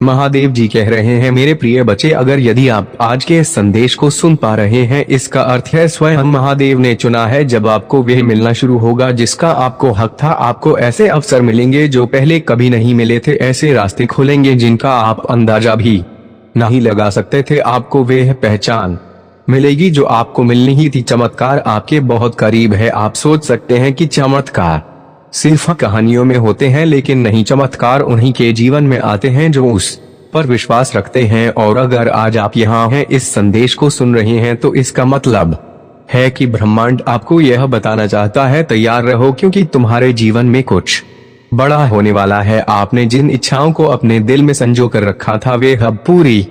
महादेव जी कह रहे हैं, मेरे प्रिय बच्चे, अगर यदि आप आज के इस संदेश को सुन पा रहे हैं, इसका अर्थ है स्वयं महादेव ने चुना है। जब आपको वह मिलना शुरू होगा जिसका आपको हक था, आपको ऐसे अवसर मिलेंगे जो पहले कभी नहीं मिले थे, ऐसे रास्ते खुलेंगे जिनका आप अंदाजा भी नहीं लगा सकते थे। आपको वह पहचान मिलेगी जो आपको मिलनी ही थी। चमत्कार आपके बहुत करीब है। आप सोच सकते हैं कि चमत्कार सिर्फ कहानियों में होते हैं, लेकिन नहीं, चमत्कार उन्हीं के जीवन में आते हैं जो उस पर विश्वास रखते हैं। और अगर आज आप यहाँ हैं, इस संदेश को सुन रहे हैं, तो इसका मतलब है कि ब्रह्मांड आपको यह बताना चाहता है, तैयार रहो, क्योंकि तुम्हारे जीवन में कुछ बड़ा होने वाला है। आपने जिन इच्छाओं को अपने दिल में संजो कर रखा था, वे अब पूरी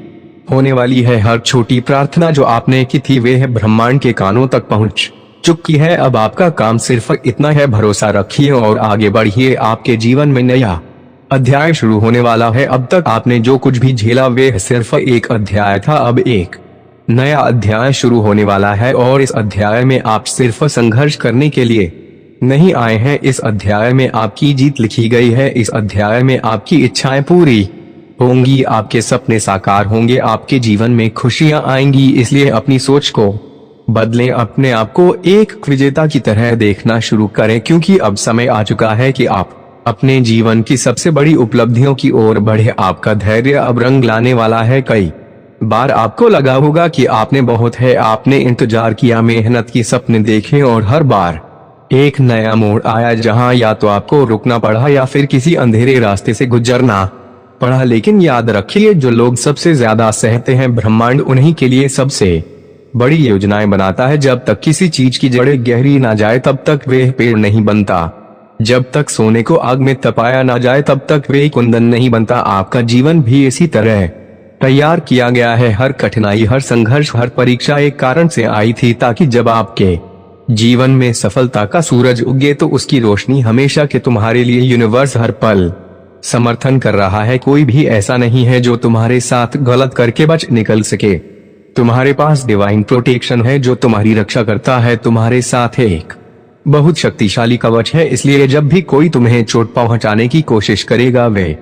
होने वाली है। हर छोटी प्रार्थना जो आपने की थी, वे ब्रह्मांड के कानों तक पहुँच चुकी है। अब आपका काम सिर्फ इतना है, भरोसा रखिए और आगे बढ़िए। आपके जीवन में नया अध्याय शुरू होने वाला है। अब तक आपने जो कुछ भी झेला, वे सिर्फ एक अध्याय था। अब एक नया अध्याय शुरू होने वाला है, और इस अध्याय में आप सिर्फ संघर्ष करने के लिए नहीं आए हैं। इस अध्याय में आपकी जीत लिखी गई है। इस अध्याय में आपकी इच्छाएं पूरी होंगी, आपके सपने साकार होंगे, आपके जीवन में खुशियां आएंगी। इसलिए अपनी सोच को बदलें, अपने आप को एक विजेता की तरह देखना शुरू करें, क्योंकि अब समय आ चुका है कि आप अपने जीवन की सबसे बड़ी उपलब्धियों की ओर बढ़े। आपका धैर्य अब रंग लाने वाला है। कई बार आपको लगा होगा कि आपने बहुत है, आपने इंतजार किया, मेहनत की, सपने देखे, और हर बार एक नया मोड़ आया जहां या तो आपको रुकना पड़ा या फिर किसी अंधेरे रास्ते से गुजरना पड़ा। लेकिन याद रखिए, जो लोग सबसे ज्यादा सहते हैं, ब्रह्मांड उन्हीं के लिए सबसे बड़ी योजनाएं बनाता है। जब तक किसी चीज की जड़ें गहरी ना जाए, तब तक वे पेड़ नहीं बनता। जब तक सोने को आग में तपाया ना जाए, तब तक वे कुंदन नहीं बनता। आपका जीवन भी इसी तरह तैयार किया गया है। हर कठिनाई, हर संघर्ष, हर परीक्षा एक कारण से आई थी, ताकि जब आपके जीवन में सफलता का सूरज उगे, तो उसकी रोशनी हमेशा के तुम्हारे लिए यूनिवर्स हर पल समर्थन कर रहा है। कोई भी ऐसा नहीं है जो तुम्हारे साथ गलत करके बच निकल सके। तुम्हारे पास डिवाइन प्रोटेक्शन है जो तुम्हारी रक्षा करता है। तुम्हारे साथ एक बहुत शक्तिशाली कवच है, इसलिए जब भी कोई तुम्हें चोट पहुंचाने की कोशिश करेगा, वे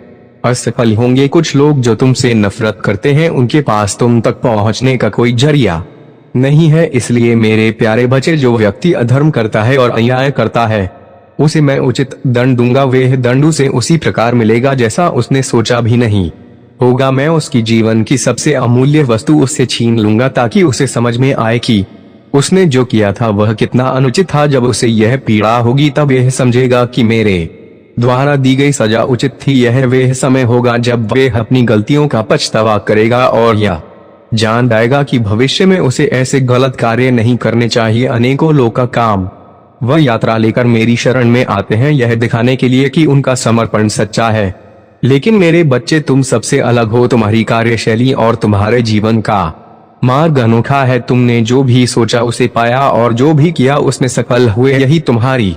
असफल होंगे। कुछ लोग जो तुमसे नफरत करते हैं, उनके पास तुम तक पहुंचने का कोई जरिया नहीं है। इसलिए मेरे प्यारे बच्चे, जो व्यक्ति अधर्म करता है और अन्याय करता है, उसे मैं उचित दंड दूंगा। वह दंड उसे उसी प्रकार मिलेगा जैसा उसने सोचा भी नहीं होगा। मैं उसकी जीवन की सबसे अमूल्य वस्तु उससे छीन लूंगा, ताकि उसे समझ में आए कि उसने जो किया था वह कितना अनुचित था। जब उसे यह पीड़ा होगी, तब यह समझेगा कि मेरे द्वारा दी गई सजा उचित थी। यह वह समय होगा जब वह अपनी गलतियों का पछतावा करेगा और यह जान जाएगा कि भविष्य में उसे ऐसे गलत कार्य नहीं करने चाहिए। अनेकों लोगों का काम वह यात्रा लेकर मेरी शरण में आते हैं, यह दिखाने के लिए कि उनका समर्पण सच्चा है। लेकिन मेरे बच्चे, तुम सबसे अलग हो। तुम्हारी कार्यशैली और तुम्हारे जीवन का मार्ग अनोखा है। तुमने जो भी सोचा उसे पाया, और जो भी किया उसमें सफल हुए। यही तुम्हारी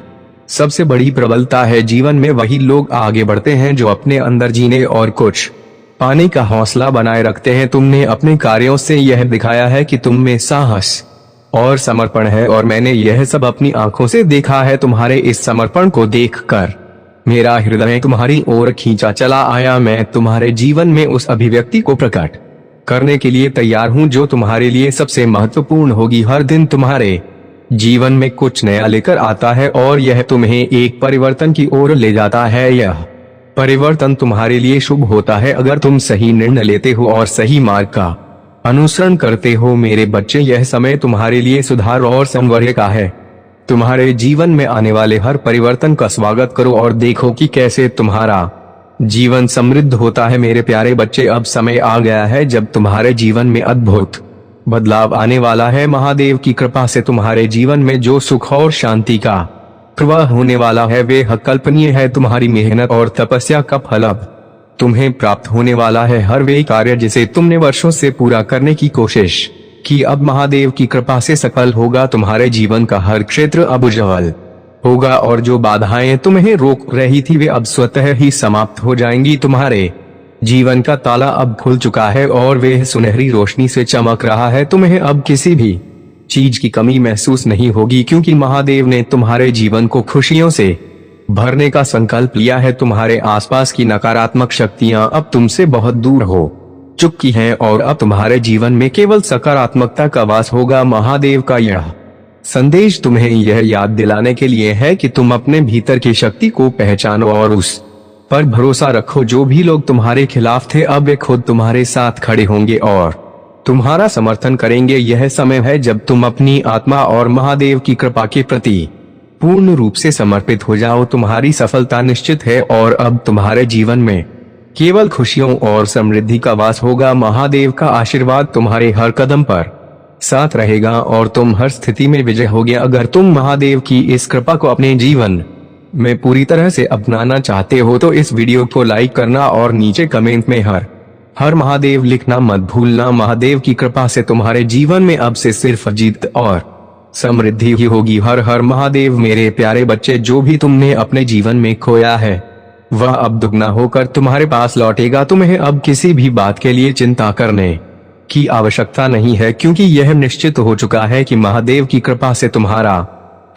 सबसे बड़ी प्रबलता है। जीवन में वही लोग आगे बढ़ते हैं जो अपने अंदर जीने और कुछ पाने का हौसला बनाए रखते हैं। तुमने अपने कार्यों से यह दिखाया है कि तुम में साहस और समर्पण है, और मैंने यह सब अपनी आंखों से देखा है। तुम्हारे इस समर्पण को देखकर मेरा हृदय तुम्हारी ओर खींचा चला आया। मैं तुम्हारे जीवन में उस अभिव्यक्ति को प्रकट करने के लिए तैयार हूँ जो तुम्हारे लिए सबसे महत्वपूर्ण होगी। हर दिन तुम्हारे जीवन में कुछ नया लेकर आता है, और यह तुम्हें एक परिवर्तन की ओर ले जाता है। यह परिवर्तन तुम्हारे लिए शुभ होता है अगर तुम सही निर्णय लेते हो और सही मार्ग का अनुसरण करते हो। मेरे बच्चे, यह समय तुम्हारे लिए सुधार और संवर्धन का है। तुम्हारे जीवन में आने वाले हर परिवर्तन का स्वागत करो और देखो कि कैसे तुम्हारा जीवन समृद्ध होता है। मेरे प्यारे बच्चे, अब समय आ गया है जब तुम्हारे जीवन में अद्भुत बदलाव आने वाला है। महादेव की कृपा से तुम्हारे जीवन में जो सुख और शांति का प्रवाह होने वाला है, वे अकल्पनीय है। तुम्हारी मेहनत और तपस्या का फल अब तुम्हें प्राप्त होने वाला है। हर वे कार्य जिसे तुमने वर्षों से पूरा करने की कोशिश की, अब महादेव की कृपा से सफल होगा। तुम्हारे जीवन का हर क्षेत्र अब उज्जवल होगा, और जो बाधाएं तुम्हें रोक रही थी, वे अब स्वतः ही समाप्त हो जाएंगी। तुम्हारे जीवन का ताला अब खुल चुका है और वह सुनहरी रोशनी से चमक रहा है। तुम्हें अब किसी भी चीज की कमी महसूस नहीं होगी, क्योंकि महादेव ने तुम्हारे जीवन को खुशियों से भरने का संकल्प लिया है। तुम्हारे आसपास की नकारात्मक शक्तियां अब तुमसे बहुत दूर हो चुकी हैं और अब तुम्हारे जीवन में केवल सकारात्मकता का वास होगा। महादेव का यह संदेश तुम्हें यह याद दिलाने के लिए है कि तुम अपने भीतर की शक्ति को पहचानो और उस पर भरोसा रखो। जो भी लोग तुम्हारे खिलाफ थे अब वे खुद तुम्हारे साथ खड़े होंगे और तुम्हारा समर्थन करेंगे। यह समय है जब तुम अपनी आत्मा और महादेव की कृपा के प्रति पूर्ण रूप से समर्पित हो जाओ। तुम्हारी सफलता निश्चित है और अब तुम्हारे जीवन में केवल खुशियों और समृद्धि का वास होगा। महादेव का आशीर्वाद तुम्हारे हर कदम पर साथ रहेगा और तुम हर स्थिति में विजय होगे। अगर तुम महादेव की इस कृपा को अपने जीवन में पूरी तरह से अपनाना चाहते हो तो इस वीडियो को लाइक करना और नीचे कमेंट में हर महादेव लिखना मत भूलना। महादेव की कृपा से तुम्हारे जीवन में अब से सिर्फ जीत और समृद्धि ही होगी। हर हर महादेव। मेरे प्यारे बच्चे, जो भी तुमने अपने जीवन में खोया है वह अब दुगना होकर तुम्हारे पास लौटेगा। तुम्हें अब किसी भी बात के लिए चिंता करने की आवश्यकता नहीं है, क्योंकि यह निश्चित हो चुका है कि महादेव की कृपा से तुम्हारा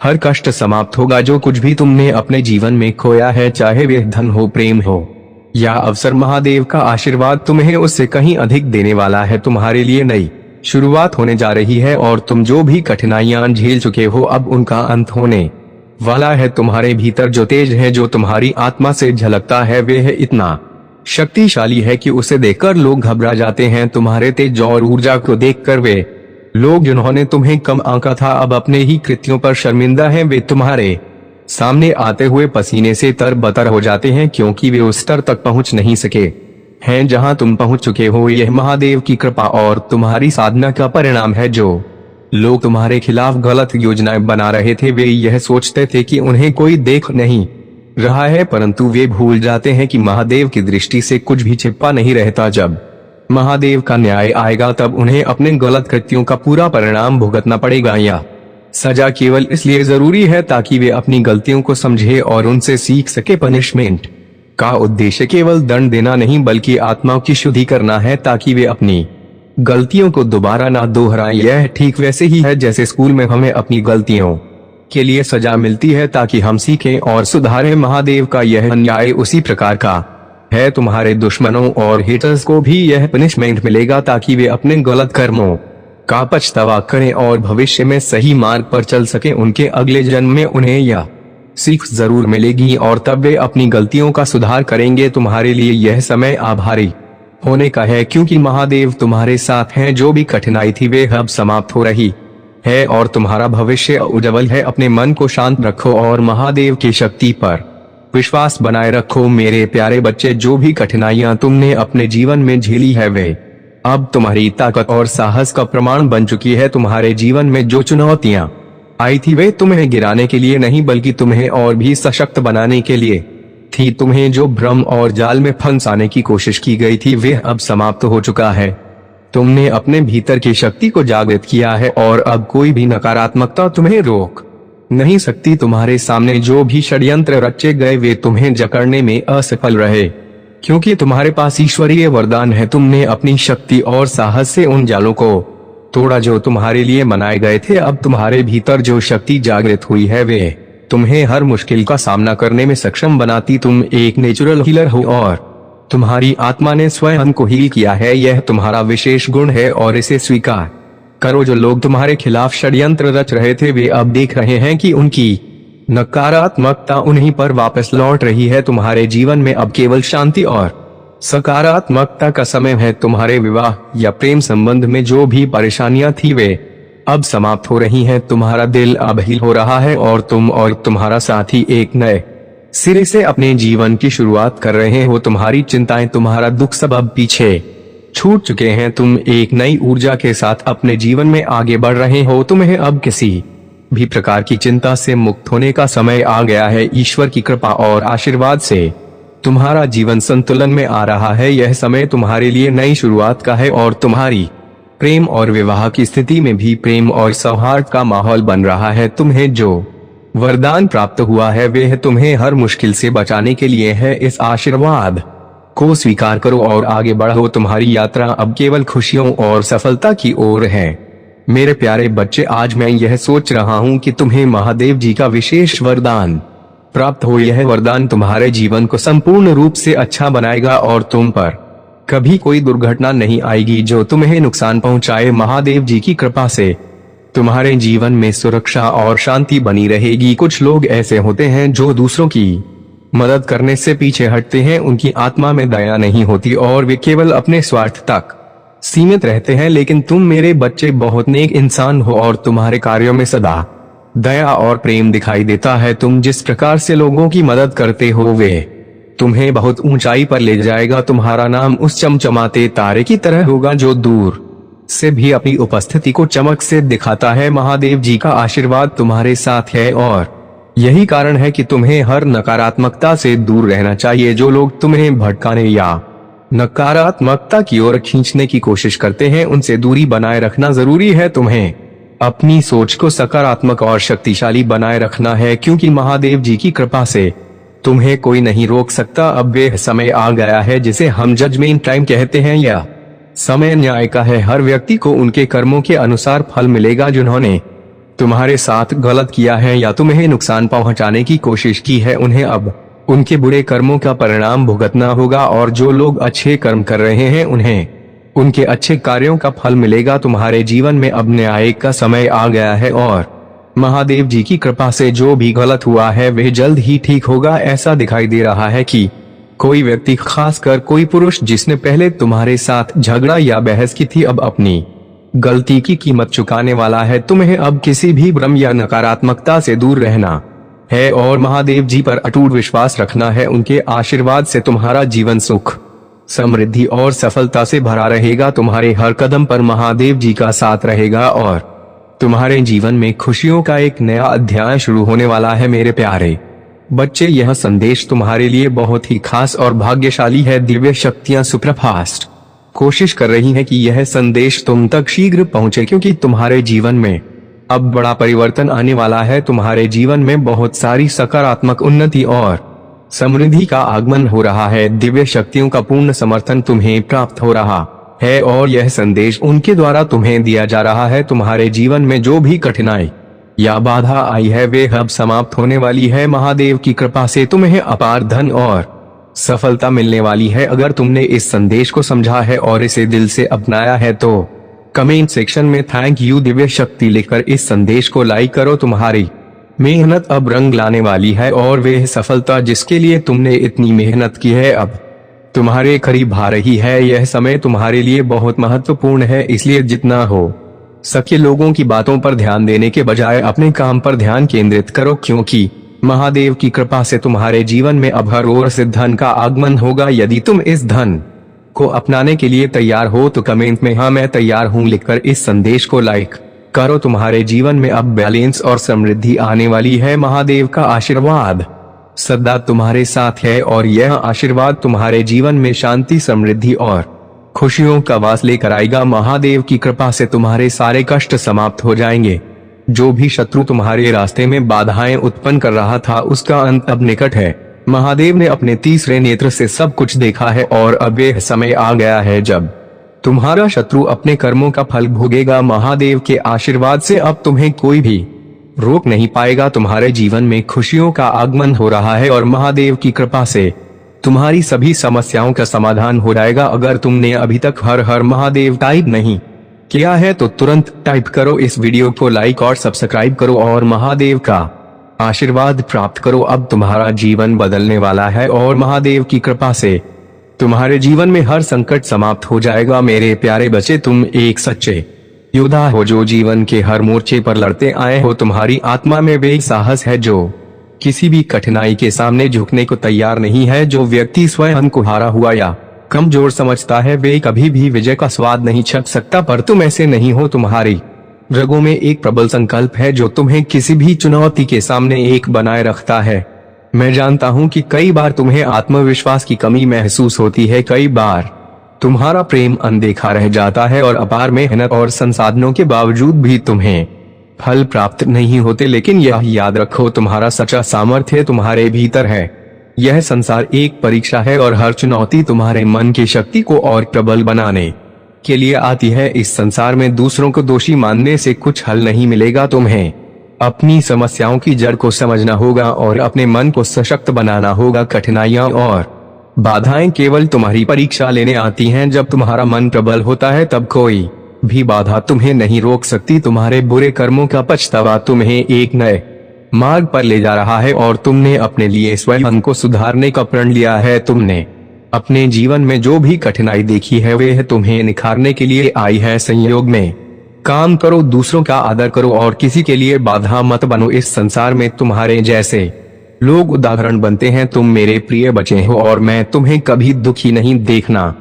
हर कष्ट समाप्त होगा। जो कुछ भी तुमने अपने जीवन में खोया है, चाहे वह धन हो, प्रेम हो या अवसर, महादेव का आशीर्वाद तुम्हें उससे कहीं अधिक देने वाला है। तुम्हारे लिए नई शुरुआत होने जा रही है और तुम जो भी कठिनाइयां झेल चुके हो अब उनका अंत होने वाला है। तुम्हारे भीतर जो तेज है, जो तुम्हारी आत्मा से झलकता है, वह इतना शक्तिशाली है कि उसे देखकर लोग घबरा जाते हैं। तुम्हारे तेज और ऊर्जा को देखकर वे लोग जिन्होंने तुम्हें कम आंका था अब अपने ही कृत्यों पर शर्मिंदा हैं। वे तुम्हारे सामने आते हुए पसीने से तरबतर हो जाते हैं, क्योंकि वे उस स्तर तक पहुंच नहीं सके हैं जहां तुम पहुंच चुके हो। यह महादेव की कृपा और तुम्हारी साधना का परिणाम है। जो लोग तुम्हारे खिलाफ गलत योजनाएं बना रहे थे, वे यह सोचते थे कि उन्हें कोई देख नहीं रहा है, परंतु वे भूल जाते हैं कि महादेव की दृष्टि से कुछ भी छिपा नहीं रहता। जब महादेव का न्याय आएगा तब उन्हें अपने गलत कृत्यों का पूरा परिणाम भुगतना पड़ेगा। या सजा केवल इसलिए जरूरी है ताकि वे अपनी गलतियों को समझे और उनसे सीख सके। पनिशमेंट का उद्देश्य केवल दंड देना नहीं बल्कि आत्मा की शुद्धि करना है, ताकि वे अपनी गलतियों को दोबारा ना दोहराएं। यह ठीक वैसे ही है जैसे स्कूल में हमें अपनी गलतियों के लिए सजा मिलती है ताकि हम सीखें और सुधारें। महादेव का यह न्याय उसी प्रकार का है। तुम्हारे दुश्मनों और हेटर्स को भी यह पनिशमेंट मिलेगा ताकि वे अपने गलत कर्मों का पछतावा करें और भविष्य में सही मार्ग पर चल सके। उनके अगले जन्म में उन्हें यह सीख जरूर मिलेगी और तब वे अपनी गलतियों का सुधार करेंगे। तुम्हारे लिए यह समय आभारी होने का है, क्योंकि महादेव तुम्हारे साथ हैं। जो भी कठिनाई थी वे अब समाप्त हो रही है और तुम्हारा भविष्य उज्जवल है। अपने मन को शांत रखो और महादेव की शक्ति पर विश्वास बनाए रखो। मेरे प्यारे बच्चे, जो भी कठिनाइयां तुमने अपने जीवन में झेली है वे अब तुम्हारी ताकत और साहस का प्रमाण बन चुकी है। तुम्हारे जीवन में जो चुनौतियां आई थी वे तुम्हें गिराने के लिए नहीं बल्कि तुम्हें और भी सशक्त बनाने के लिए थी। तुम्हें जो भ्रम और जाल में फंसाने की कोशिश की गई थी वे अब समाप्त हो चुका है। तुमने अपने भीतर की शक्ति को जागृत किया है और अब कोई भी नकारात्मकता तुम्हें रोक नहीं सकती। तुम्हारे सामने जो भी षड्यंत्र रचे गए वे तुम्हें जकड़ने में असफल रहे, क्योंकि तुम्हारे पास ईश्वरीय वरदान है। तुमने अपनी शक्ति और साहस से उन जालों को तोड़ा जो तुम्हारे लिए बनाए गए थे। अब तुम्हारे भीतर जो शक्ति जागृत हुई है वे तुम्हें हर मुश्किल का सामना करने में सक्षम बनाती। तुम एक नेचुरल हीलर हो और तुम्हारी आत्मा ने स्वयं को हील किया है। यह तुम्हारा विशेष गुण है और इसे स्वीकार करो। जो लोग तुम्हारे खिलाफ षड्यंत्र रच रहे थे वे अब देख रहे हैं कि उनकी नकारात्मकता उन्हीं पर वापस लौट रही है। तुम्हारे जीवन में अब केवल शांति और सकारात्मकता का समय है। तुम्हारे विवाह या प्रेम संबंध में जो भी परेशानियां थी वे अब समाप्त हो रही हैं। तुम्हारा दिल अब हील हो रहा है और तुम और तुम्हारा साथी एक नए सिरे से अपने जीवन की शुरुआत कर रहे हो। तुम्हारी चिंताएं, तुम्हारा दुख सब अब पीछे छूट चुके हैं। तुम एक नई ऊर्जा के साथ अपने जीवन में आगे बढ़ रहे हो। तुम्हें अब किसी भी प्रकार की चिंता से मुक्त होने का समय आ गया है। ईश्वर की कृपा और आशीर्वाद से तुम्हारा जीवन संतुलन में आ रहा है। यह समय तुम्हारे लिए नई शुरुआत का है और तुम्हारी प्रेम और विवाह की स्थिति में भी प्रेम और सौहार्द का माहौल बन रहा है। तुम्हें जो वरदान प्राप्त हुआ है वह तुम्हें हर मुश्किल से बचाने के लिए है। इस आशीर्वाद को स्वीकार करो और आगे बढ़ो। तुम्हारी यात्रा अब केवल खुशियों और सफलता की ओर है। मेरे प्यारे बच्चे, आज मैं यह सोच रहा हूँ कि तुम्हें महादेव जी का विशेष वरदान प्राप्त हो। यह वरदान तुम्हारे जीवन को संपूर्ण रूप से अच्छा बनाएगा और तुम पर कभी कोई दुर्घटना नहीं आएगी जो तुम्हें नुकसान पहुंचाए। महादेव जी की कृपा से तुम्हारे जीवन में सुरक्षा और शांति बनी रहेगी। कुछ लोग ऐसे होते हैं जो दूसरों की मदद करने से पीछे हटते हैं, उनकी आत्मा में दया नहीं होती और वे केवल अपने स्वार्थ तक सीमित रहते हैं। लेकिन तुम मेरे बच्चे बहुत नेक इंसान हो और तुम्हारे कार्यों में सदा दया और प्रेम दिखाई देता है। तुम जिस प्रकार से लोगों की मदद करते हो वे तुम्हें बहुत ऊंचाई पर ले जाएगा। तुम्हारा नाम उस चमचमाते तारे की तरह होगा जो दूर से भी अपनी उपस्थिति को चमक से दिखाता है। महादेव जी का आशीर्वाद तुम्हारे साथ है और यही कारण है कि तुम्हें हर नकारात्मकता से दूर रहना चाहिए। जो लोग तुम्हें भटकाने या नकारात्मकता की ओर खींचने की कोशिश करते हैं उनसे दूरी बनाए रखना जरूरी है। तुम्हें अपनी सोच को सकारात्मक और शक्तिशाली बनाए रखना है, क्योंकि महादेव जी की कृपा से तुम्हें कोई नहीं रोक सकता। अब वे समय आ गया है जिसे हम जजमेंट टाइम कहते हैं। यह समय न्याय का है। हर व्यक्ति को उनके कर्मों के अनुसार फल मिलेगा। जिन्होंने तुम्हारे साथ गलत किया है या तुम्हें नुकसान पहुंचाने की कोशिश की है, उन्हें अब उनके बुरे कर्मों का परिणाम भुगतना होगा। और जो लोग अच्छे कर्म कर रहे हैं उन्हें उनके अच्छे कार्यों का फल मिलेगा। तुम्हारे जीवन में अब न्याय का समय आ गया है और महादेव जी की कृपा से जो भी गलत हुआ है वह जल्द ही ठीक होगा। ऐसा दिखाई दे रहा है कि कोई व्यक्ति, खासकर कोई पुरुष जिसने पहले तुम्हारे साथ झगड़ा या बहस की थी, अब अपनी गलती की कीमत चुकाने वाला है। तुम्हें अब किसी भी भ्रम या नकारात्मकता से दूर रहना है और महादेव जी पर अटूट विश्वास रखना है। उनके आशीर्वाद से तुम्हारा जीवन सुख, समृद्धि और सफलता से भरा रहेगा। तुम्हारे हर कदम पर महादेव जी का साथ रहेगा और तुम्हारे जीवन में खुशियों का एक नया अध्याय शुरू होने वाला है। मेरे प्यारे बच्चे, यह संदेश तुम्हारे लिए बहुत ही खास और भाग्यशाली है। दिव्य शक्तियां सुप्रभात कोशिश कर रही हैं कि यह संदेश तुम तक शीघ्र पहुंचे, क्योंकि तुम्हारे जीवन में अब बड़ा परिवर्तन आने वाला है। तुम्हारे जीवन में बहुत सारी सकारात्मक उन्नति और समृद्धि का आगमन हो रहा है। दिव्य शक्तियों का पूर्ण समर्थन तुम्हें प्राप्त हो रहा है और यह संदेश उनके द्वारा तुम्हें दिया जा रहा है। तुम्हारे जीवन में जो भी कठिनाई या बाधा आई है वे अब समाप्त होने वाली है। महादेव की कृपा से तुम्हें अपार धन और सफलता मिलने वाली है। अगर तुमने इस संदेश को समझा है और इसे दिल से अपनाया है तो कमेंट सेक्शन में थैंक यू दिव्य शक्ति लिखकर इस संदेश को लाइक करो। तुम्हारी मेहनत अब रंग लाने वाली है और वह सफलता जिसके लिए तुमने इतनी मेहनत की है अब तुम्हारे करीब आ रही है। यह समय तुम्हारे लिए बहुत महत्वपूर्ण है, इसलिए जितना हो सके लोगों की बातों पर ध्यान देने के बजाय अपने काम पर ध्यान केंद्रित करो, क्योंकि महादेव की कृपा से तुम्हारे जीवन में अब हर ओर से धन का आगमन होगा। यदि तुम इस धन को अपनाने के लिए तैयार हो तो कमेंट में हाँ मैं तैयार हूँ लिखकर इस संदेश को लाइक करो। तुम्हारे जीवन में अब बैलेंस और समृद्धि आने वाली है। महादेव का आशीर्वाद सदा तुम्हारे साथ है और यह आशीर्वाद तुम्हारे जीवन में शांति, समृद्धि और खुशियों का वास लेकर आएगा। महादेव की कृपा से तुम्हारे सारे कष्ट समाप्त हो जाएंगे। जो भी शत्रु तुम्हारे रास्ते में बाधाएं उत्पन्न कर रहा था उसका अंत अब निकट है। महादेव ने अपने तीसरे नेत्र से सब कुछ देखा है और अब यह समय आ गया है जब तुम्हारा शत्रु अपने कर्मों का फल भोगेगा। महादेव के आशीर्वाद से अब तुम्हें कोई भी रोक नहीं पाएगा। तुम्हारे जीवन में खुशियों का आगमन हो रहा है और महादेव की कृपा से तुम्हारी सभी समस्याओं का समाधान हो जाएगा। अगर तुमने अभी तक हर हर महादेव टाइप नहीं किया है तो तुरंत टाइप करो, इस वीडियो को लाइक और सब्सक्राइब करो और महादेव का आशीर्वाद प्राप्त करो। अब तुम्हारा जीवन बदलने वाला है और महादेव की कृपा से तुम्हारे जीवन में हर संकट समाप्त हो जाएगा। मेरे प्यारे बच्चे, तुम एक सच्चे योद्धा हो जो जीवन के हर मोर्चे पर लड़ते आए हो। तुम्हारी आत्मा में वे साहस है जो किसी भी कठिनाई के सामने झुकने को तैयार नहीं है। जो व्यक्ति स्वयं को हारा हुआ या कमजोर समझता है वे कभी भी विजय का स्वाद नहीं चख सकता, पर तुम ऐसे नहीं हो। तुम्हारी रगों में एक प्रबल संकल्प है जो तुम्हें किसी भी चुनौती के सामने एक बनाए रखता है। मैं जानता हूँ कि कई बार तुम्हें आत्मविश्वास की कमी महसूस होती है, कई बार तुम्हारा प्रेम अनदेखा रह जाता है और अपार मेहनत और संसाधनों के बावजूद भी तुम्हें फल प्राप्त नहीं होते। लेकिन यह याद रखो, तुम्हारा सच्चा सामर्थ्य तुम्हारे भीतर है। यह संसार एक परीक्षा है और हर चुनौती तुम्हारे मन की शक्ति को और प्रबल बनाने के लिए आती है। इस संसार में दूसरों को दोषी मानने से कुछ हल नहीं मिलेगा। तुम्हें अपनी समस्याओं की जड़ को समझना होगा और अपने मन को सशक्त बनाना होगा। कठिनाइयां और बाधाएं केवल तुम्हारी परीक्षा लेने आती हैं। जब तुम्हारा मन प्रबल होता है तब कोई भी बाधा तुम्हें नहीं रोक सकती। तुम्हारे बुरे कर्मों का पछतावा तुम्हें एक नए मार्ग पर ले जा रहा है और तुमने अपने लिए स्वयं को सुधारने का प्रण लिया है। तुमने अपने जीवन में जो भी कठिनाई देखी है वह तुम्हें निखारने के लिए आई है। संयोग में काम करो, दूसरों का आदर करो और किसी के लिए बाधा मत बनो। इस संसार में तुम्हारे जैसे लोग उदाहरण बनते हैं। तुम मेरे प्रिय बच्चे हो और मैं तुम्हें कभी दुखी नहीं देखना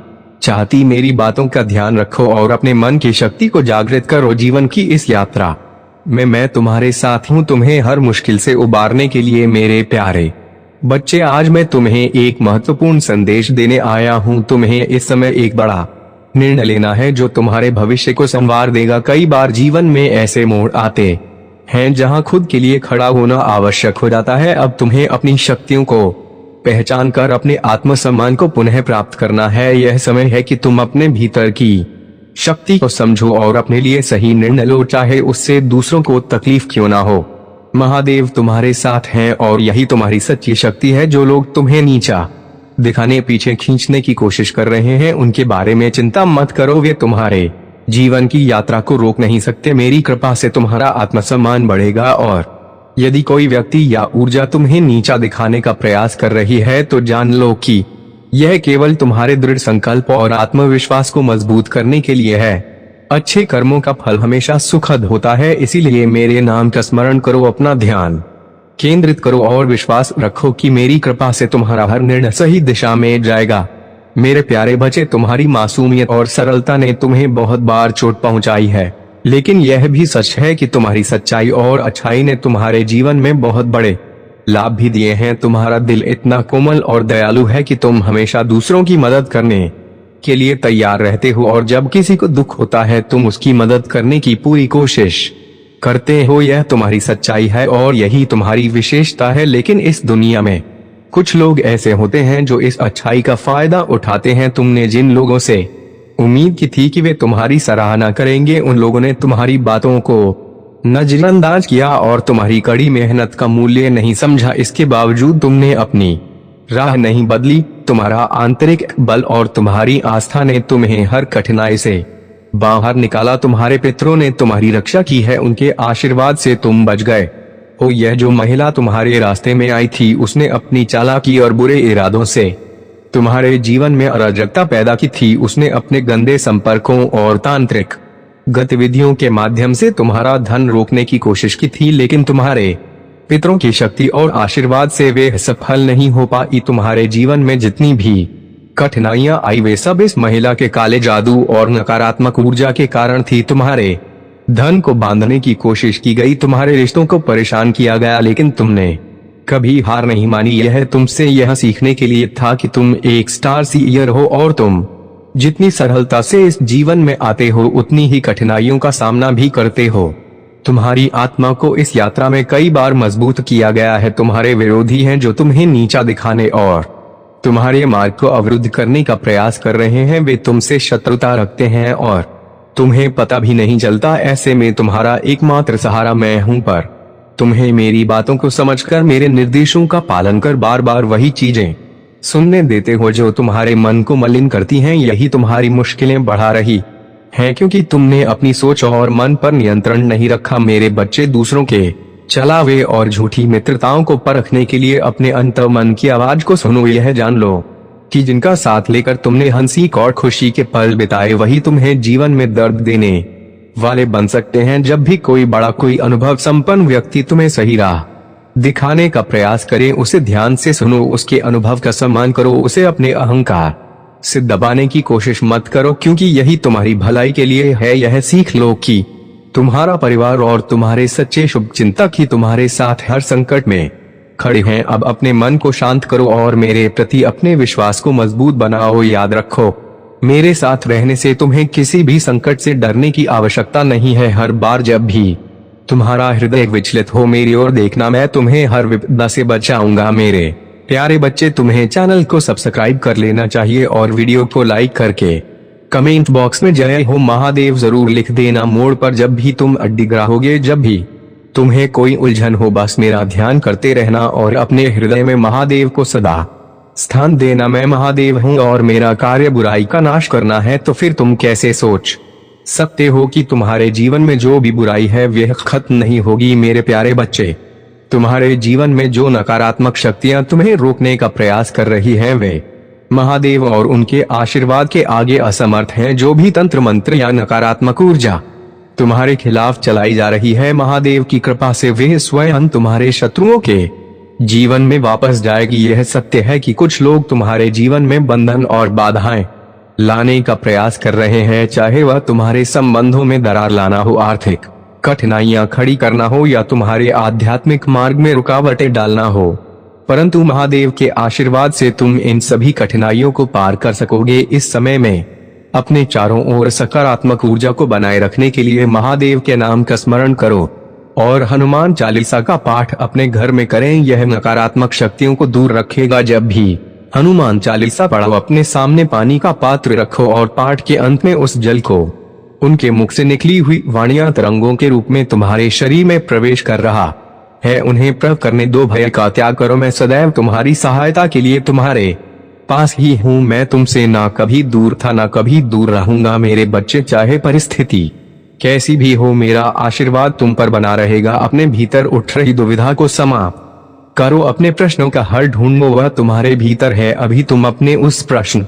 चाहती। मेरी बातों का ध्यान रखो और अपने मन की शक्ति को जागृत करो। जीवन की इस यात्रा में मैं तुम्हारे साथ हूँ, तुम्हें हर मुश्किल से उबारने के लिए। मेरे प्यारे बच्चे, आज मैं तुम्हें एक महत्वपूर्ण संदेश देने आया हूँ। तुम्हें इस समय एक बड़ा निर्णय लेना है जो तुम्हारे भविष्य को संवार देगा। कई बार जीवन में ऐसे मोड़ आते हैं जहां खुद के लिए खड़ा होना आवश्यक हो जाता है। अब तुम्हें अपनी शक्तियों को पहचान कर अपने आत्मसम्मान को पुनः प्राप्त करना है। यह समय है कि तुम अपने भीतर की शक्ति को समझो और अपने लिए सही निर्णय लो, चाहे उससे दूसरों को तकलीफ क्यों ना हो। महादेव तुम्हारे साथ हैं और यही तुम्हारी सच्ची शक्ति है। जो लोग तुम्हें नीचा दिखाने, पीछे खींचने की कोशिश कर रहे हैं, उनके बारे में चिंता मत करो। वे तुम्हारे जीवन की यात्रा को रोक नहीं सकते। मेरी कृपा से तुम्हारा आत्मसम्मान बढ़ेगा और यदि कोई व्यक्ति या ऊर्जा तुम्हें नीचा दिखाने का प्रयास कर रही है तो जान लो कि यह केवल तुम्हारे दृढ़ संकल्प और आत्मविश्वास को मजबूत करने के लिए है। अच्छे कर्मों का फल हमेशा सुखद होता है, इसीलिए मेरे नाम का स्मरण करो, अपना ध्यान केंद्रित करो और विश्वास रखो कि मेरी कृपा से तुम्हारा हर निर्णय सही दिशा में जाएगा। मेरे प्यारे बच्चे, तुम्हारी मासूमियत और सरलता ने तुम्हें बहुत बार चोट पहुंचाई है, लेकिन यह भी सच है कि तुम्हारी सच्चाई और अच्छाई ने तुम्हारे जीवन में बहुत बड़े लाभ भी दिए हैं। तुम्हारा दिल इतना कोमल और दयालु है कि तुम हमेशा दूसरों की मदद करने के लिए तैयार रहते हो और जब किसी को दुख होता है तुम उसकी मदद करने की पूरी कोशिश करते हो। यह तुम्हारी सच्चाई है और यही तुम्हारी विशेषता है। लेकिन इस दुनिया में कुछ लोग ऐसे होते हैं जो इस अच्छाई का फायदा उठाते हैं। तुमने जिन लोगों से उम्मीद की थी कि वे तुम्हारी सराहना करेंगे, उन लोगों ने तुम्हारी बातों को नजरअंदाज किया और तुम्हारी कड़ी मेहनत का मूल्य नहीं समझा। इसके बावजूद तुमने अपनी राह नहीं बदली। तुम्हारा आंतरिक बल और तुम्हारी आस्था ने तुम्हें हर कठिनाई से बाहर निकाला। तुम्हारे पितरों ने तुम्हारी रक्षा की है, उनके आशीर्वाद से तुम बच गए हो। यह जो महिला तुम्हारे रास्ते में आई थी उसने अपनी चालाकी और बुरे इरादों से तुम्हारे जीवन में अराजकता पैदा की थी। उसने अपने गंदे संपर्कों और तांत्रिक गतिविधियों के माध्यम से तुम्हारा धन रोकने की कोशिश की थी, लेकिन तुम्हारे पितरों की शक्ति और आशीर्वाद से वे सफल नहीं हो पाई। तुम्हारे जीवन में जितनी भी कठिनाइयां आई वे सब इस महिला के काले जादू और नकारात्मक ऊर्जा के कारण थी। तुम्हारे धन को बांधने की कोशिश की गई, तुम्हारे रिश्तों को परेशान किया गया, लेकिन तुमने कभी हार नहीं मानी। यह तुमसे यह सीखने के लिए था कि तुम एक स्टार सीयर हो और तुम जितनी सरलता से इस जीवन में आते हो उतनी ही कठिनाइयों का सामना भी करते हो। तुम्हारी आत्मा को इस यात्रा में कई बार मजबूत किया गया है। तुम्हारे विरोधी हैं जो तुम्हें नीचा दिखाने और तुम्हारे मार्ग को अवरुद्ध करने का प्रयास कर रहे हैं। वे तुमसे शत्रुता रखते हैं और तुम्हें पता भी नहीं चलता। ऐसे में तुम्हारा एकमात्र सहारा मैं हूं, पर तुम्हें मेरी बातों को समझकर मेरे निर्देशों का पालन कर बार बार वही चीजें सुनने देते हो जो तुम्हारे मन को मलिन करती हैं। यही तुम्हारी मुश्किलें बढ़ा रही है, क्योंकि तुमने अपनी सोच और मन पर नियंत्रण नहीं रखा। मेरे बच्चे, दूसरों के चलावे और झूठी मित्रताओं को परखने के लिए अपने अंतर्मन की आवाज को सुनो। यह जान लो कि जिनका साथ लेकर तुमने हंसी और खुशी के पल बिताए वही तुम्हें जीवन में दर्द देने वाले बन सकते हैं। जब भी कोई बड़ा, कोई अनुभव संपन्न व्यक्ति तुम्हें सही राह दिखाने का प्रयास करे, उसे ध्यान से सुनो, उसके अनुभव का सम्मान करो, उसे अपने अहंकार से दबाने की कोशिश मत करो, क्योंकि यही तुम्हारी भलाई के लिए है। यह सीख लो कि तुम्हारा परिवार और तुम्हारे सच्चे शुभचिंतक ही तुम्हारे साथ हर संकट में खड़े हैं। अब अपने मन को शांत करो और मेरे प्रति अपने विश्वास को मजबूत बनाओ। याद रखो, मेरे साथ रहने से तुम्हें किसी भी संकट से डरने की आवश्यकता नहीं है। हर बार जब भी तुम्हारा हृदय विचलित हो, मेरी ओर देखना, मैं तुम्हें हर विपदा से बचाऊंगा। मेरे प्यारे बच्चे, तुम्हें चैनल को सब्सक्राइब कर लेना चाहिए और वीडियो को लाइक करके कमेंट बॉक्स में जय हो महादेव जरूर लिख देना। मोड़ पर जब भी तुम अड्डी रहोगे, जब भी तुम्हें कोई उलझन हो बस मेरा ध्यान करते रहना और अपने हृदय में महादेव को सदा स्थान देना। मैं महादेव हूँ और मेरा कार्य बुराई का नाश करना है। तो फिर तुम कैसे सोच सकते हो कि तुम्हारे जीवन में जो भी बुराई है वह खत्म नहीं होगी। मेरे प्यारे बच्चे, तुम्हारे जीवन में जो नकारात्मक शक्तियां तुम्हें रोकने का प्रयास कर रही हैं वे महादेव और उनके आशीर्वाद के आगे असमर्थ हैं। जो भी तंत्र मंत्र या नकारात्मक ऊर्जा तुम्हारे खिलाफ चलाई जा रही है, महादेव की कृपा से वे स्वयं तुम्हारे शत्रुओं के जीवन में वापस जाएगी। यह सत्य है कि कुछ लोग तुम्हारे जीवन में बंधन और बाधाएं लाने का प्रयास कर रहे हैं, चाहे वह तुम्हारे संबंधों में दरार लाना हो, आर्थिक कठिनाइयां खड़ी करना हो या तुम्हारे आध्यात्मिक मार्ग में रुकावटें डालना हो। परंतु महादेव के आशीर्वाद से तुम इन सभी कठिनाइयों को पार कर सकोगे। इस समय में अपने चारों ओर सकारात्मक ऊर्जा को बनाए रखने के लिए महादेव के नाम का स्मरण करो और हनुमान चालीसा का पाठ अपने घर में करें। यह नकारात्मक शक्तियों को दूर रखेगा। जब भी हनुमान चालीसा पढ़ो, अपने सामने पानी का पात्र रखो और पाठ के अंत में उस जल को उनके मुख से निकली हुई वाणियां तरंगों के रूप में तुम्हारे शरीर में प्रवेश कर रहा है उन्हें प्रयोग करने दो। भय का त्याग करो, मैं सदैव तुम्हारी सहायता के लिए तुम्हारे पास ही हूँ। मैं तुमसे ना कभी दूर था ना कभी दूर रहूंगा। मेरे बच्चे, चाहे परिस्थिति कैसी भी हो, मेरा आशीर्वाद तुम पर बना रहेगा। अपने भीतर उठ रही दुविधा को समाप्त करो, अपने प्रश्नों का हल ढूंढो, वह तुम्हारे भीतर है। अभी तुम अपने उस प्रश्न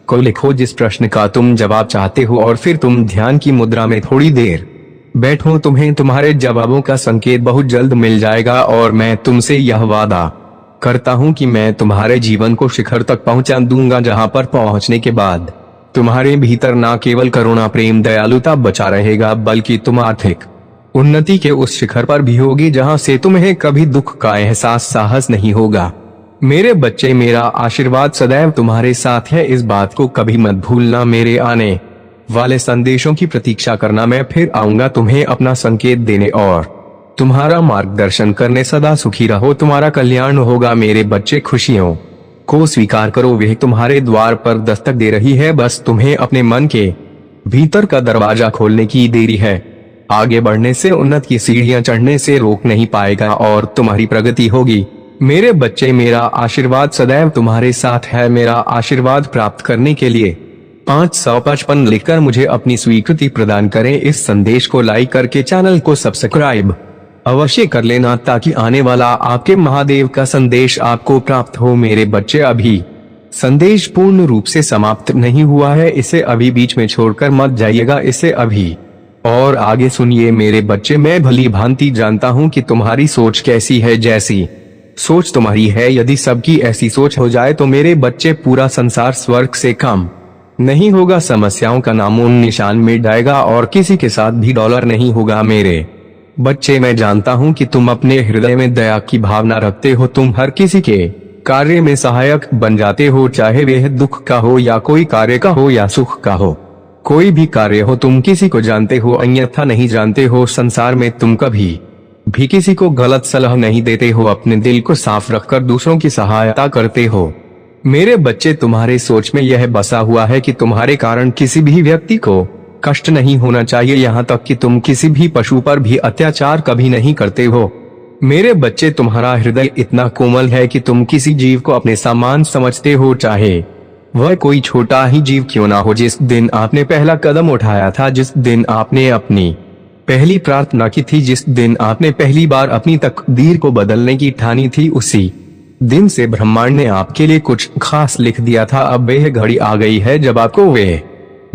को लिखो जिस प्रश्न का तुम जवाब चाहते हो और फिर तुम ध्यान की मुद्रा में थोड़ी देर बैठो। तुम्हें तुम्हारे जवाबों का संकेत बहुत जल्द मिल जाएगा और मैं तुमसे यह वादा करता हूँ कि मैं तुम्हारे जीवन को शिखर तक पहुँचा दूंगा, जहाँ पर पहुँचने के बाद तुम्हारे भीतर न केवल करुणा, प्रेम, दयालुता बचा रहेगा, बल्कि तुम आर्थिक उन्नति के उस शिखर पर भी होगी जहाँ से तुम्हें कभी दुख का एहसास साहस नहीं होगा। मेरे बच्चे, मेरा आशीर्वाद सदैव तुम्हारे साथ है, इस बात को कभी मत भूलना। मेरे आने वाले संदेशों की प्रतीक्षा करना, मैं फिर आऊंगा तुम्हें अपना संकेत देने और तुम्हारा मार्गदर्शन करने। सदा सुखी रहो, तुम्हारा कल्याण होगा। मेरे बच्चे, खुशियों को स्वीकार करो, वह तुम्हारे द्वार पर दस्तक दे रही है। बस तुम्हें अपने मन के भीतर का दरवाजा खोलने की देरी है। आगे बढ़ने से, उन्नति की सीढ़ियां चढ़ने से रोक नहीं पाएगा और तुम्हारी प्रगति होगी। मेरे बच्चे, मेरा आशीर्वाद सदैव तुम्हारे साथ है। मेरा आशीर्वाद प्राप्त करने के लिए 555 लिखकर मुझे अपनी स्वीकृति प्रदान करें। इस संदेश को लाइक करके चैनल को सब्सक्राइब अवश्य कर लेना ताकि आने वाला आपके महादेव का संदेश आपको प्राप्त हो। मेरे बच्चे, अभी संदेश पूर्ण रूप से समाप्त नहीं हुआ है, इसे अभी बीच में छोड़कर मत जाइएगा, इसे अभी और आगे सुनिए। मेरे बच्चे, मैं भली भांति जानता हूँ कि तुम्हारी सोच कैसी है। जैसी सोच तुम्हारी है, यदि सबकी ऐसी सोच हो जाए तो मेरे बच्चे पूरा संसार स्वर्ग से कम नहीं होगा। समस्याओं का नामो निशान मिट जाएगा और किसी के साथ भी डॉलर नहीं होगा। मेरे बच्चे, मैं जानता हूँ कि तुम अपने हृदय में दया की भावना रखते हो। तुम हर किसी के कार्य में सहायक बन जाते हो, चाहे वह दुख का हो या कोई कार्य का हो या सुख का हो। कोई भी कार्य हो, तुम किसी को जानते हो अन्यथा नहीं जानते हो। संसार में तुम कभी भी किसी को गलत सलाह नहीं देते हो, अपने दिल को साफ रखकर दूसरों की सहायता करते हो। मेरे बच्चे, तुम्हारे सोच में यह बसा हुआ है कि तुम्हारे कारण किसी भी व्यक्ति को कष्ट नहीं होना चाहिए, यहाँ तक कि तुम किसी भी पशु पर भी अत्याचार कभी नहीं करते हो। मेरे बच्चे, तुम्हारा हृदय इतना कोमल है कि तुम किसी जीव को अपने समान समझते हो, चाहे वह कोई छोटा ही जीव क्यों ना हो। जिस दिन आपने पहला कदम उठाया था, जिस दिन आपने अपनी पहली प्रार्थना की थी, जिस दिन आपने पहली बार अपनी तकदीर को बदलने की ठानी थी, उसी दिन से ब्रह्मांड ने आपके लिए कुछ खास लिख दिया था। अब वह घड़ी आ गई है जब आपको वे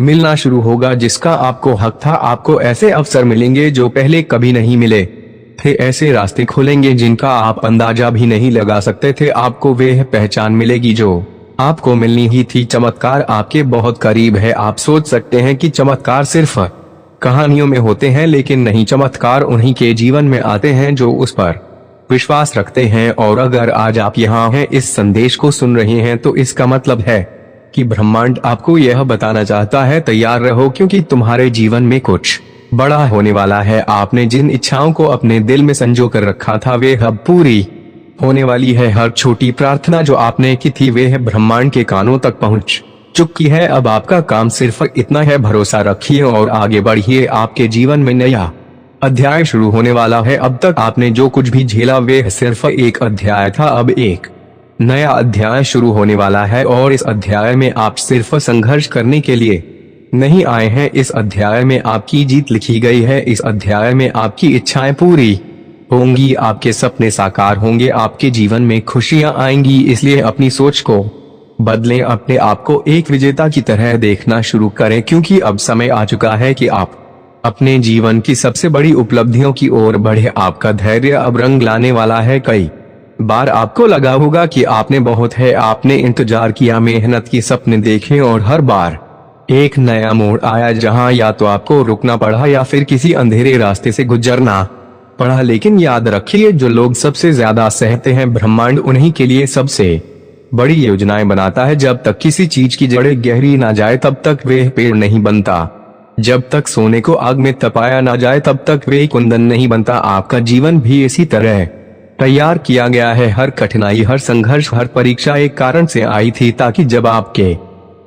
मिलना शुरू होगा जिसका आपको हक था। आपको ऐसे अवसर मिलेंगे जो पहले कभी नहीं मिले थे, ऐसे रास्ते खुलेंगे जिनका आप अंदाजा भी नहीं लगा सकते थे। आपको वह पहचान मिलेगी जो आपको मिलनी ही थी। चमत्कार आपके बहुत करीब है। आप सोच सकते हैं कि चमत्कार सिर्फ कहानियों में होते हैं, लेकिन नहीं, चमत्कार उन्हीं के जीवन में आते हैं जो उस पर विश्वास रखते हैं। और अगर आज आप यहाँ हैं, इस संदेश को सुन रहे हैं, तो इसका मतलब है कि ब्रह्मांड आपको यह बताना चाहता है, तैयार रहो क्योंकि तुम्हारे जीवन में कुछ बड़ा होने वाला है। आपने जिन इच्छाओं को अपने दिल में संजो कर रखा था वे अब पूरी होने वाली है। हर छोटी प्रार्थना जो आपने की थी वह ब्रह्मांड के कानों तक पहुंच चुकी है। अब आपका काम सिर्फ इतना है, भरोसा रखिए और आगे बढ़िए। आपके जीवन में नया अध्याय शुरू होने वाला है। अब तक आपने जो कुछ भी झेला वे सिर्फ एक अध्याय था, अब एक नया अध्याय शुरू होने वाला है और इस अध्याय में आप सिर्फ संघर्ष करने के लिए नहीं आए हैं। इस अध्याय में आपकी जीत लिखी गई है। इस अध्याय में आपकी इच्छाएं पूरी होंगी, आपके सपने साकार होंगे, आपके जीवन में खुशियां आएंगी। इसलिए अपनी सोच को बदलें, अपने आप को एक विजेता की तरह देखना शुरू करें, क्योंकि अब समय आ चुका है कि आप अपने जीवन की सबसे बड़ी उपलब्धियों की ओर बढ़े। आपका धैर्य अब रंग लाने वाला है। कई बार आपको लगा होगा कि आपने बहुत है, आपने इंतजार किया, मेहनत की, सपने देखे और हर बार एक नया मोड़ आया जहां या तो आपको रुकना पड़ा या फिर किसी अंधेरे रास्ते से गुजरना पड़ा। लेकिन याद रखिए, जो लोग सबसे ज्यादा सहते हैं, ब्रह्मांड उन्हीं के लिए सबसे बड़ी योजनाएं बनाता है। जब तक किसी चीज की जड़ें गहरी ना जाए तब तक वे पेड़ नहीं बनता। जब तक सोने को आग में तपाया ना जाए तब तक वे कुंदन नहीं बनता। आपका जीवन भी इसी तरह तैयार किया गया है। हर कठिनाई, हर संघर्ष, हर परीक्षा एक कारण से आई थी, ताकि जब आपके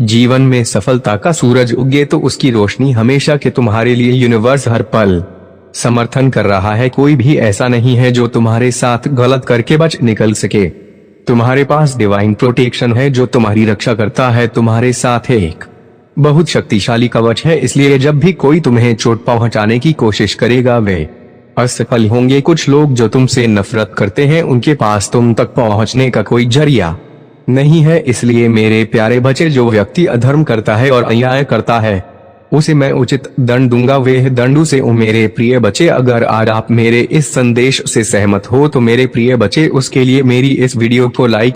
जीवन में सफलता का सूरज उगे तो उसकी रोशनी हमेशा के तुम्हारे लिए यूनिवर्स हर पल समर्थन कर रहा है। कोई भी ऐसा नहीं है जो तुम्हारे साथ गलत करके बच निकल सके। तुम्हारे पास डिवाइन प्रोटेक्शन है जो तुम्हारी रक्षा करता है। तुम्हारे साथ एक बहुत शक्तिशाली कवच है, इसलिए जब भी कोई तुम्हें चोट पहुंचाने की कोशिश करेगा वे असफल होंगे। कुछ लोग जो तुमसे नफरत करते हैं उनके पास तुम तक पहुंचने का कोई जरिया नहीं है। इसलिए मेरे प्यारे बच्चे, जो व्यक्ति अधर्म करता है और अन्याय करता है उसे मैं उचित दंड दूंगा, वे दंडू से। मेरे प्रिय बच्चे, अगर आज आप मेरे इस संदेश से सहमत हो तो मेरे प्रिय बच्चे, उसके लिए मेरी इस वीडियो को लाइक